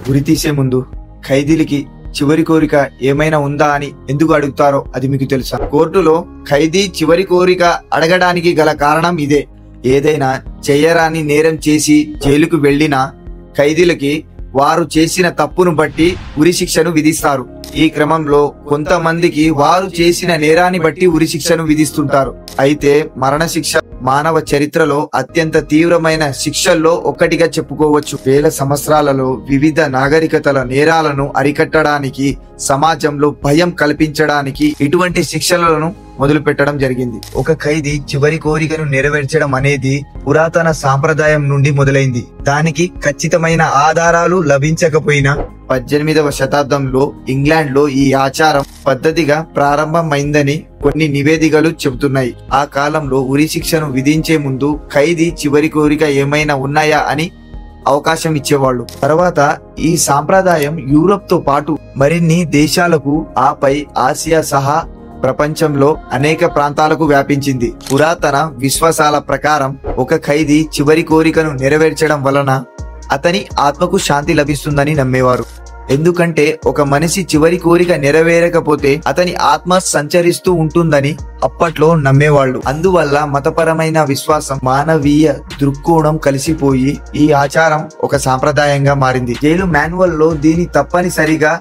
ఉరి తీసే ముందు ఖైదీలకి చివరి కోరిక ఏమైనా ఉందా అని ఎందుకు అడుగుతారో అది మీకు తెలుసా? కోర్టులో ఖైదీ చివరి కోరిక అడగడానికి గల కారణం ఇదే. ఏదైనా చేయరాని నేరం చేసి జైలుకు వెళ్లిన ఖైదీలకి వారు చేసిన తప్పును బట్టి ఉరి శిక్షను విధిస్తారు. ఈ క్రమంలో కొంతమందికి వారు చేసిన నేరాన్ని బట్టి ఉరి శిక్షను విధిస్తుంటారు. అయితే మరణశిక్ష మానవ చరిత్రలో అత్యంత తీవ్రమైన శిక్షల్లో ఒకటిగా చెప్పుకోవచ్చు. వేల సంవత్సరాలలో వివిధ నాగరికతల నేరాలను అరికట్టడానికి, సమాజంలో భయం కల్పించడానికి ఇటువంటి శిక్షలను మొదలు పెట్టడం జరిగింది. ఒక ఖైదీ చివరి కోరికను నెరవేర్చడం అనేది పురాతన సాంప్రదాయం నుండి మొదలైంది. దానికి ఖచ్చితమైన ఆధారాలు లభించకపోయినా 18వ శతాబ్దంలో ఇంగ్లాండ్ లో ఈ ఆచారం పద్ధతిగా ప్రారంభమైందని కొన్ని నివేదికలు చెబుతున్నాయి. ఆ కాలంలో ఉరి శిక్షను విధించే ముందు ఖైదీ చివరి కోరిక ఏమైనా ఉన్నాయా అని అవకాశం ఇచ్చేవాళ్ళు. తర్వాత ఈ సాంప్రదాయం యూరోప్ తో పాటు మరిన్ని దేశాలకు, ఆపై ఆసియా సహా ప్రపంచంలో అనేక ప్రాంతాలకు వ్యాపించింది. పురాతన విశ్వాసాల ప్రకారం ఒక ఖైదీ చివరి కోరికను నెరవేర్చడం వలన అతని ఆత్మకు శాంతి లభిస్తుందని నమ్మేవారు. ఎందుకంటే ఒక మనిషి చివరి కోరిక నెరవేరకపోతే అతని ఆత్మ సంచరిస్తూ ఉంటుందని అప్పట్లో నమ్మేవాళ్ళు. అందువల్ల మతపరమైన విశ్వాసం, మానవీయ దృక్కోణం కలిసిపోయి ఈ ఆచారం ఒక సాంప్రదాయంగా మారింది. జైలు మాన్యువల్ లో దీని తప్పనిసరిగా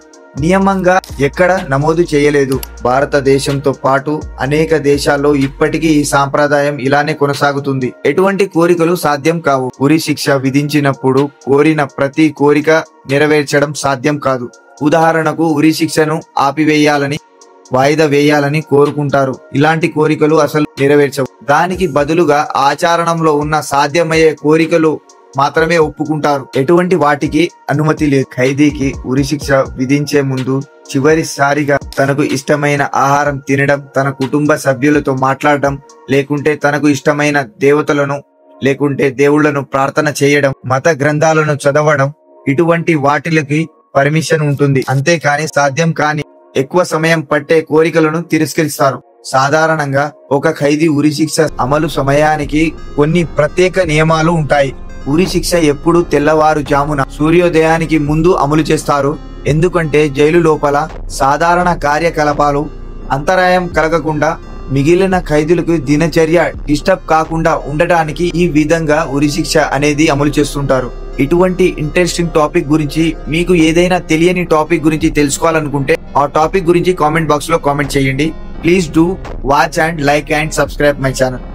నియమంగా ఎక్కడ నమోదు చేయలేదు. భారతదేశంతో పాటు అనేక దేశాల్లో ఇప్పటికీ ఈ సాంప్రదాయం ఇలానే కొనసాగుతుంది. ఎటువంటి కోరికలు సాధ్యం కావు. ఉరి శిక్ష విధించినప్పుడు కోరిన ప్రతి కోరిక నెరవేర్చడం సాధ్యం కాదు. ఉదాహరణకు ఉరి శిక్షను ఆపివేయాలని, వాయిదా వేయాలని కోరుకుంటారు. ఇలాంటి కోరికలు అసలు నెరవేర్చవు. దానికి బదులుగా ఆచరణంలో ఉన్న సాధ్యమయ్యే కోరికలు మాత్రమే ఒప్పుకుంటారు. ఎటువంటి వాటికి అనుమతి లేదు. ఖైదీకి ఉరి శిక్ష విధించే ముందు చివరిసారిగా తనకు ఇష్టమైన ఆహారం తినడం, తన కుటుంబ సభ్యులతో మాట్లాడడం, లేకుంటే తనకు ఇష్టమైన దేవతలను లేకుంటే దేవుళ్లను ప్రార్థన చేయడం, మత గ్రంథాలను చదవడం, ఇటువంటి వాటికి పర్మిషన్ ఉంటుంది. అంతేకాని సాధ్యం కాని ఎక్కువ సమయం పట్టే కోరికలను తిరస్కరిస్తారు. సాధారణంగా ఒక ఖైదీ ఉరి శిక్ష అమలు సమయానికి కొన్ని ప్రత్యేక నియమాలు ఉంటాయి. ఉరి శిక్ష ఎప్పుడు తెల్లవారుజామున సూర్యోదయానికి ముందు అమలు చేస్తారు. ఎందుకంటే జైలు లోపల సాధారణ కార్యకలాపాలు అంతరాయం కలగకుండా మిగిలిన ఖైదీలకు దినచర్య డిస్టర్బ్ కాకుండా ఉండటానికి ఈ విధంగా ఉరి శిక్ష అనేది అమలు చేస్తుంటారు. ఇటువంటి ఇంట్రెస్టింగ్ టాపిక్ గురించి, మీకు ఏదైనా తెలియని టాపిక్ గురించి తెలుసుకోవాలనుకుంటే ఆ టాపిక్ గురించి కామెంట్ బాక్స్ లో కామెంట్ చేయండి. Please do watch and like and subscribe my channel.